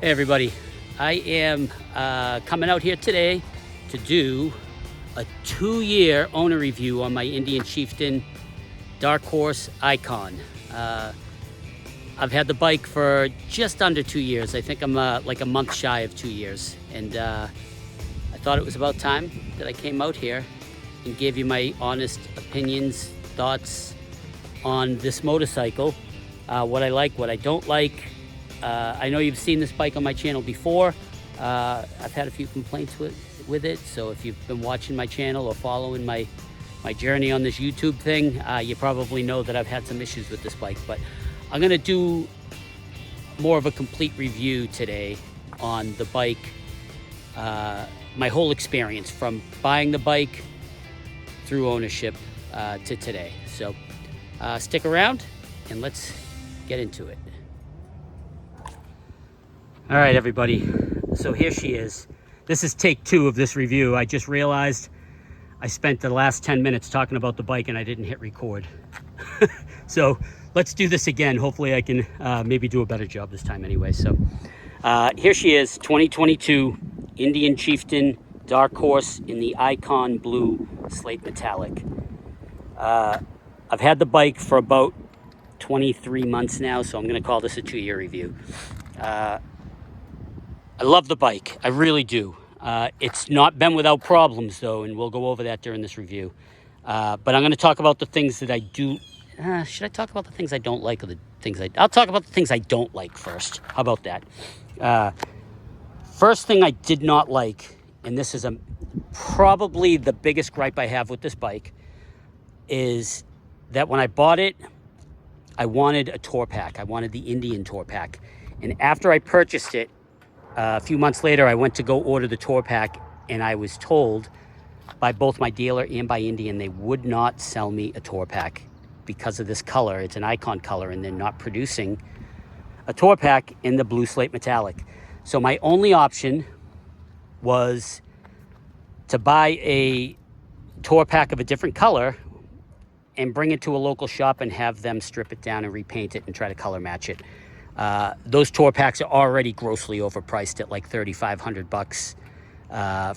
Hey everybody, I am coming out here today to do a 2-year owner review on my Indian Chieftain Dark Horse Icon. I've had the bike for just under 2 years. I think I'm like a month shy of 2 years. And I thought it was about time that I came out here and gave you my honest opinions, thoughts on this motorcycle. What I like, what I don't like. I know you've seen this bike on my channel before. I've had a few complaints with it, so if you've been watching my channel or following my journey on this YouTube thing, you probably know that I've had some issues with this bike. But I'm gonna do more of a complete review today on the bike, my whole experience from buying the bike through ownership to today. So stick around and let's get into it. All right, everybody, so here she is. This is take 2 of this review. I just realized I spent the last 10 minutes talking about the bike and I didn't hit record. So let's do this again. Hopefully I can maybe do a better job this time anyway. So here she is, 2022 Indian Chieftain Dark Horse in the Icon Blue Slate Metallic. I've had the bike for about 23 months now, so I'm gonna call this a 2-year review. I love the bike, I really do. It's not been without problems though, and we'll go over that during this review. But I'm gonna talk about the things that I do. Should I talk about the things I don't like or the things I'll talk about the things I don't like first. How about that? First thing I did not like, and this is probably the biggest gripe I have with this bike, is that when I bought it, I wanted a tour pack. I wanted the Indian tour pack. And after I purchased it, a few months later, I went to go order the tour pack, and I was told by both my dealer and by Indian they would not sell me a tour pack because of this color. It's an Icon color, and they're not producing a tour pack in the blue slate metallic. So my only option was to buy a tour pack of a different color and bring it to a local shop and have them strip it down and repaint it and try to color match it. Those tour packs are already grossly overpriced at like $3,500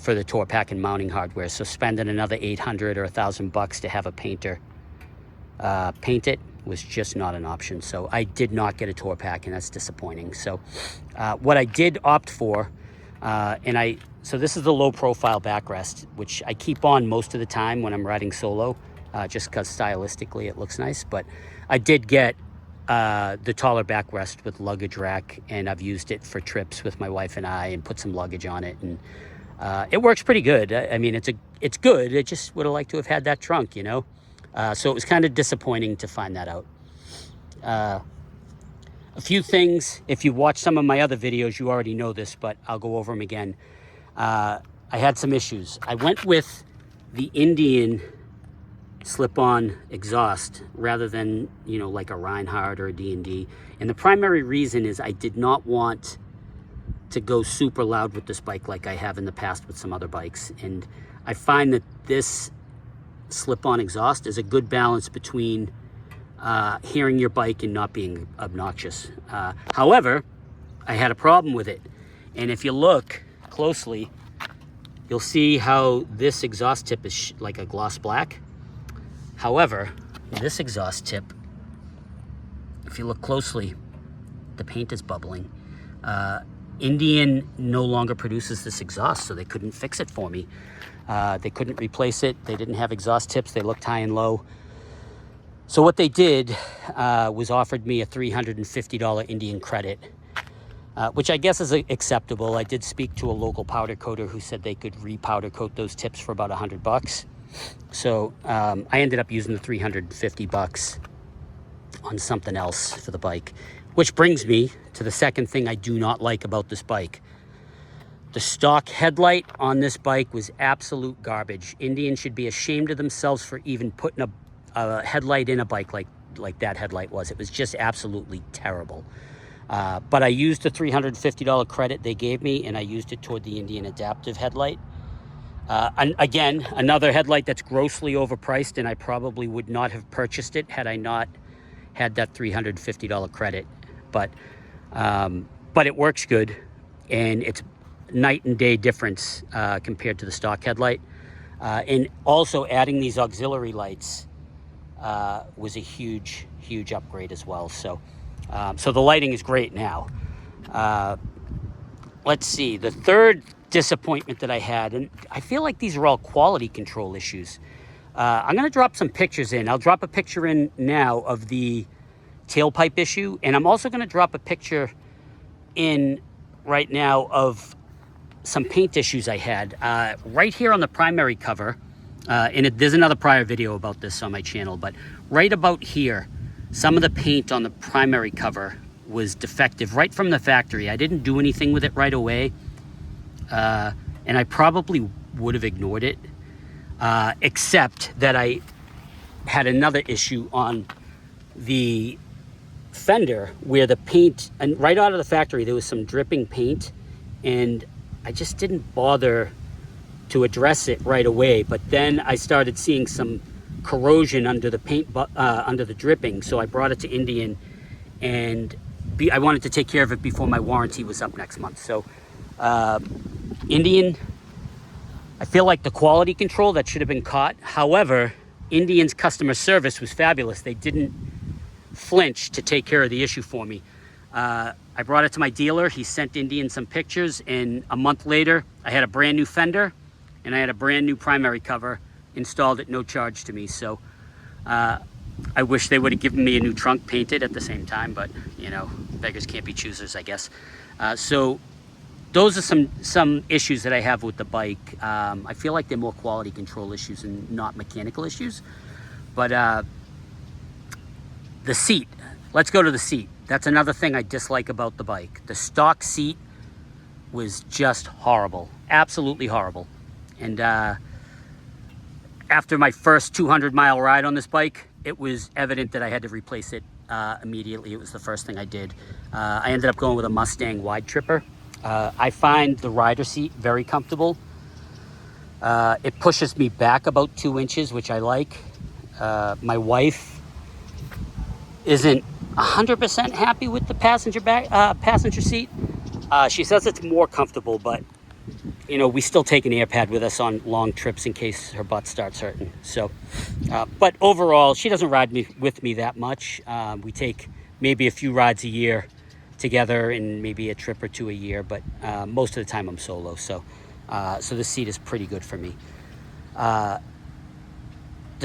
for the tour pack and mounting hardware. So spending another $800 or $1,000 to have a painter paint it was just not an option. So I did not get a tour pack, and that's disappointing. So what I did opt for, so this is the low profile backrest, which I keep on most of the time when I'm riding solo, just because stylistically it looks nice. But I did get the taller backrest with luggage rack, and I've used it for trips with my wife and I and put some luggage on it, and it works pretty good. I mean, it's good. I just would have liked to have had that trunk, you know. So it was kind of disappointing to find that out. A few things, if you watch some of my other videos, you already know this, but I'll go over them again. I had some issues. I went with the Indian Slipon Exhaust rather than, you know, like a Reinhardt or a D&D. And the primary reason is I did not want to go super loud with this bike like I have in the past with some other bikes. And I find that this Slipon Exhaust is a good balance between hearing your bike and not being obnoxious. However, I had a problem with it. And if you look closely, you'll see how this exhaust tip is like a gloss black. However, this exhaust tip, if you look closely, the paint is bubbling. Indian no longer produces this exhaust, so they couldn't fix it for me. They couldn't replace it. They didn't have exhaust tips. They looked high and low. So what they did was offered me a $350 Indian credit, which I guess is acceptable. I did speak to a local powder coater who said they could re-powder coat those tips for about $100. So I ended up using the $350 on something else for the bike, which brings me to the second thing I do not like about this bike. The stock headlight on this bike was absolute garbage. Indian should be ashamed of themselves for even putting a headlight in a bike like that headlight was. It was just absolutely terrible. But I used the $350 credit they gave me, and I used it toward the Indian adaptive headlight. And again, another headlight that's grossly overpriced, and I probably would not have purchased it had I not had that $350 credit. But it works good. and it's night and day difference compared to the stock headlight. And also adding these auxiliary lights was a huge upgrade as well. So so the lighting is great now. Let's see, the third disappointment that I had, and I feel like these are all quality control issues. I'm going to drop some pictures in. I'll drop a picture in now of the tailpipe issue, and I'm also going to drop a picture in right now of some paint issues I had. Right here on the primary cover, and there's another prior video about this on my channel, but right about here, some of the paint on the primary cover was defective right from the factory. I didn't do anything with it right away, and I probably would have ignored it, except that I had another issue on the fender where the paint, and right out of the factory there was some dripping paint, and I just didn't bother to address it right away. But then I started seeing some corrosion under the paint, under the dripping, so I brought it to Indian, and I wanted to take care of it before my warranty was up next month. So Indian, I feel like the quality control that should have been caught. However, Indian's customer service was fabulous. They didn't flinch to take care of the issue for me. I brought it to my dealer. He sent Indian some pictures, and a month later I had a brand new fender and I had a brand new primary cover installed at no charge to me. So I wish they would have given me a new trunk painted at the same time, but you know, beggars can't be choosers, I guess. So those are some issues that I have with the bike. I feel like they're more quality control issues and not mechanical issues. But the seat, let's go to the seat. That's another thing I dislike about the bike. The stock seat was just horrible, absolutely horrible. And after my first 200-mile ride on this bike, it was evident that I had to replace it immediately. It was the first thing I did. I ended up going with a Mustang wide tripper. I find the rider seat very comfortable. It pushes me back about 2 inches, which I like. My wife isn't 100% happy with the passenger seat. She says it's more comfortable, but you know, we still take an air pad with us on long trips in case her butt starts hurting. So, but overall, she doesn't ride with me that much. We take maybe a few rides a year together and maybe a trip or two a year, but most of the time I'm solo. So, so the seat is pretty good for me. The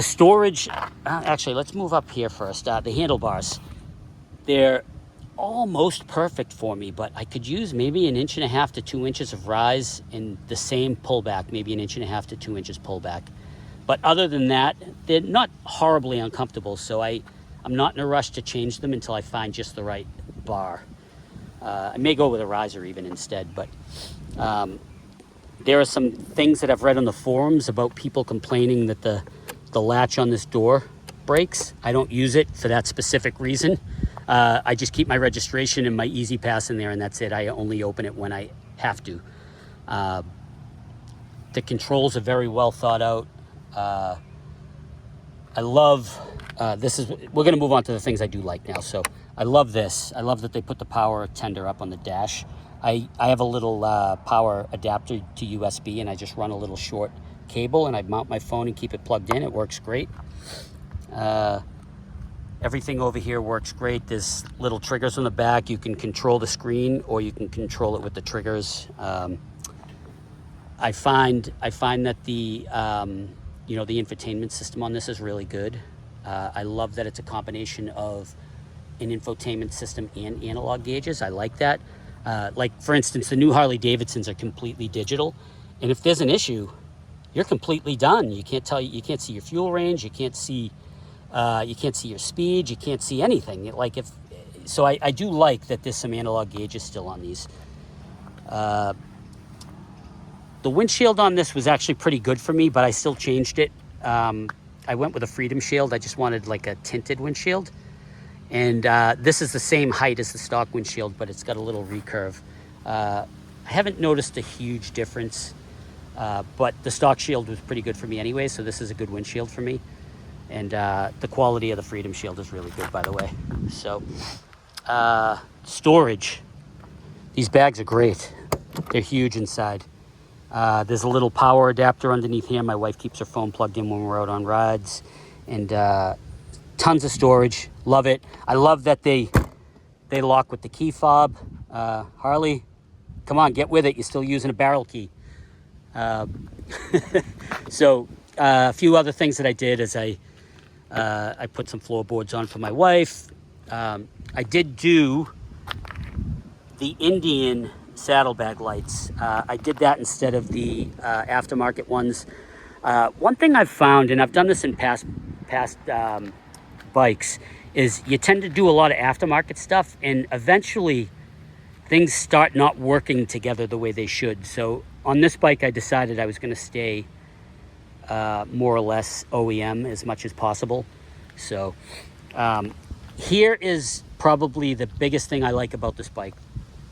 storage, actually, let's move up here first. The handlebars, they're almost perfect for me, but I could use maybe 1.5 inches to 2 inches of rise and the same pullback, maybe 1.5 inches to 2 inches pullback. But other than that, they're not horribly uncomfortable, so I'm not in a rush to change them until I find just the right bar. I may go with a riser even instead, but there are some things that I've read on the forums about people complaining that the latch on this door breaks. I don't use it for that specific reason. I just keep my registration and my Easy Pass in there, and that's it. I only open it when I have to. The controls are very well thought out. I love we're going to move on to the things I do like now. So I love this. I love that they put the power tender up on the dash. I have a little power adapter to USB, and I just run a little short cable, and I mount my phone and keep it plugged in. It works great. Everything over here works great. There's little triggers on the back. You can control the screen or you can control it with the triggers. I find that the you know, the infotainment system on this is really good. I love that it's a combination of an infotainment system and analog gauges. I like that. Like for instance, the new Harley Davidsons are completely digital, and if there's an issue, you're completely done. You can't see your fuel range. You can't see your speed. You can't see anything. So I do like that there's some analog gauges still on these. The windshield on this was actually pretty good for me, but I still changed it. I went with a Freedom Shield. I just wanted like a tinted windshield. And this is the same height as the stock windshield, but it's got a little recurve. I haven't noticed a huge difference, but the stock shield was pretty good for me anyway, so this is a good windshield for me. And the quality of the Freedom Shield is really good, by the way. So, storage. These bags are great. They're huge inside. There's a little power adapter underneath here. My wife keeps her phone plugged in when we're out on rides. And tons of storage. Love it. I love that they lock with the key fob. Harley, come on, get with it. You're still using a barrel key. So a few other things that I did is I put some floorboards on for my wife. I did do the Indian saddlebag lights. I did that instead of the aftermarket ones. One thing I've found, and I've done this in past bikes, is you tend to do a lot of aftermarket stuff, and eventually things start not working together the way they should. So on this bike, I decided I was going to stay more or less OEM as much as possible. So here is probably the biggest thing I like about this bike.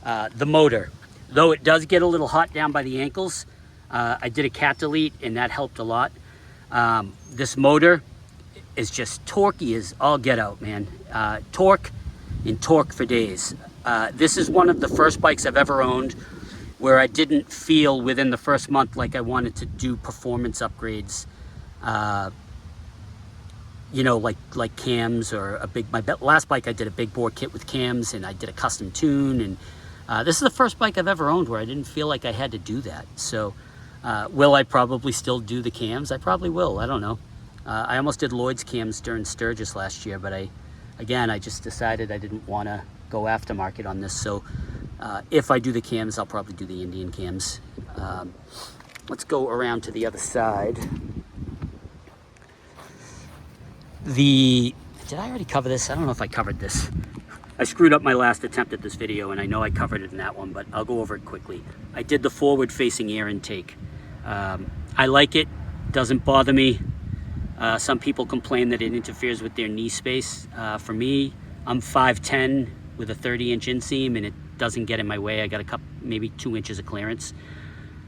The motor. Though it does get a little hot down by the ankles, I did a cat delete and that helped a lot. This motor is just torquey as all get out, man. Torque and torque for days. This is one of the first bikes I've ever owned where I didn't feel within the first month like I wanted to do performance upgrades. You know, like cams or my last bike I did a big bore kit with cams and I did a custom tune, and this is the first bike I've ever owned where I didn't feel like I had to do that. So will I probably still do the cams? I probably will. I don't know. I almost did Lloyd's cams during Sturgis last year, but I just decided I didn't want to go aftermarket on this. So if I do the cams, I'll probably do the Indian cams. Let's go around to the other side. Did I already cover this? I don't know if I covered this. I screwed up my last attempt at this video, and I know I covered it in that one, but I'll go over it quickly. I did the forward-facing air intake. I like it. Doesn't bother me. Some people complain that it interferes with their knee space. For me, I'm 5'10" with a 30-inch inseam, and it doesn't get in my way. I got maybe 2 inches of clearance.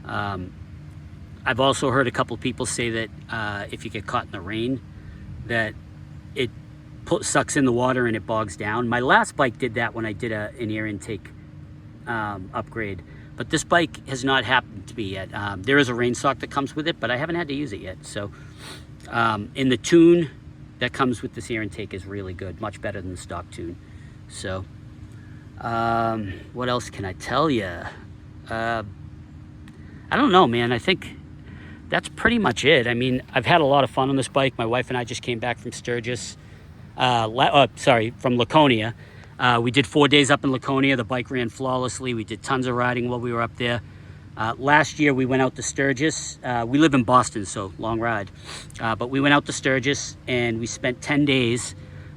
I've also heard a couple people say that if you get caught in the rain, that it sucks in the water and it bogs down. My last bike did that when I did an air intake upgrade, but this bike has not happened to me yet. There is a rain sock that comes with it, but I haven't had to use it yet. So, and the tune that comes with this air intake is really good, much better than the stock tune. So, what else can I tell you? I don't know, man. I think that's pretty much it. I mean, I've had a lot of fun on this bike. My wife and I just came back from Sturgis, from Laconia. We did 4 days up in Laconia. The bike ran flawlessly. We did tons of riding while we were up there. Last year we went out to Sturgis. We live in Boston, so long ride. But we went out to Sturgis and we spent 10 days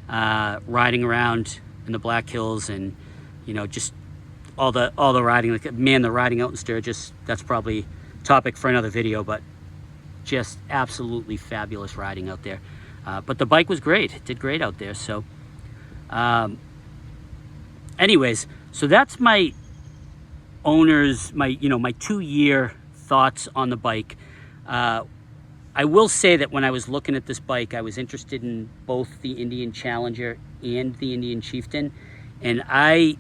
riding around in the Black Hills, and you know, just all the riding. Like, man, the riding out in Sturgis, that's probably topic for another video, but just absolutely fabulous riding out there. But the bike was great. It did great out there. So anyways, so that's my owner's, my 2-year thoughts on the bike. I will say that when I was looking at this bike, I was interested in both the Indian Challenger and the Indian Chieftain, and I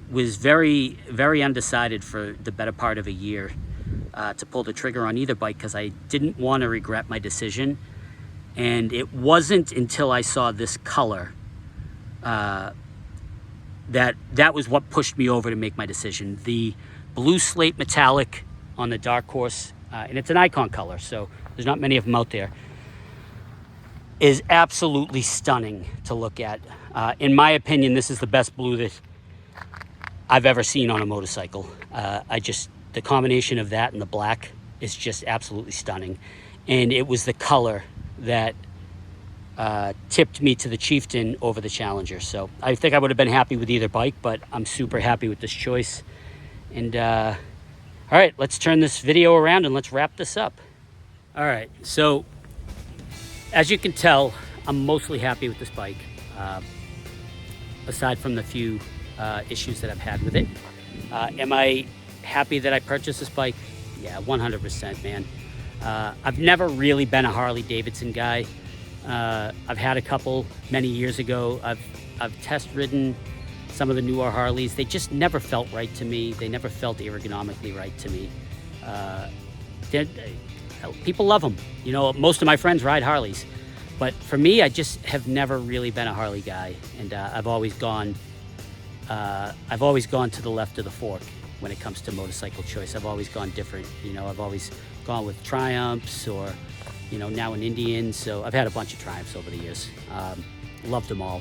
was very, very undecided for the better part of a year to pull the trigger on either bike, because I didn't want to regret my decision. And it wasn't until I saw this color that was what pushed me over to make my decision. The blue slate metallic on the Dark Horse, and it's an icon color, so there's not many of them out there, is absolutely stunning to look at. In my opinion, this is the best blue that I've ever seen on a motorcycle. The combination of that and the black is just absolutely stunning. And it was the color that tipped me to the Chieftain over the Challenger. So I think I would have been happy with either bike, but I'm super happy with this choice. And all right, let's turn this video around and let's wrap this up. All right, so as you can tell, I'm mostly happy with this bike, aside from the few issues that I've had with it. Am I happy that I purchased this bike? Yeah, 100%, man. I've never really been a Harley Davidson guy. I've had a couple many years ago. I've test ridden some of the newer Harleys, they just never felt right to me. They never felt ergonomically right to me. People love them. You know, most of my friends ride Harleys. But for me, I just have never really been a Harley guy. And I've always gone to the left of the fork when it comes to motorcycle choice. I've always gone different. You know, I've always gone with Triumphs or, you know, now an Indian. So I've had a bunch of Triumphs over the years. Loved them all.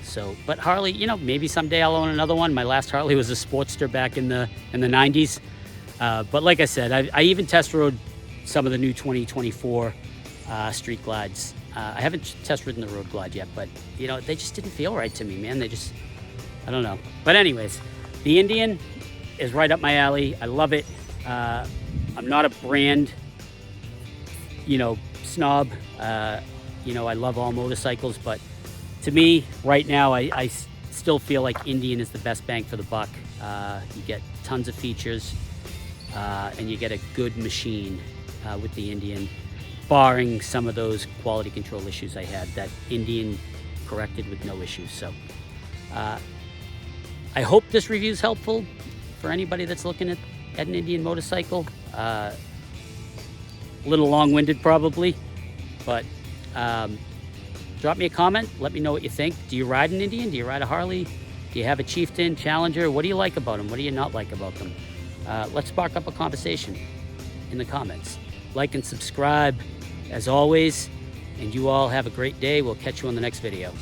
So, but Harley, you know, maybe someday I'll own another one. My last Harley was a Sportster back in the 90s. But like I said, I even test rode some of the new 2024 Street Glides. I haven't test ridden the Road Glide yet, but you know, they just didn't feel right to me, man. They just, I don't know. But anyways, the Indian is right up my alley. I love it. I'm not a brand, you know, snob. You know, I love all motorcycles, but to me, right now, I still feel like Indian is the best bang for the buck. You get tons of features, and you get a good machine with the Indian, barring some of those quality control issues I had. That Indian corrected with no issues. So I hope this review is helpful for anybody that's looking at an Indian motorcycle. A little long-winded probably, but drop me a comment. Let me know what you think. Do you ride an Indian? Do you ride a Harley? Do you have a Chieftain, Challenger? What do you like about them? What do you not like about them? Let's spark up a conversation in the comments. Like and subscribe as always, and you all have a great day. We'll catch you on the next video.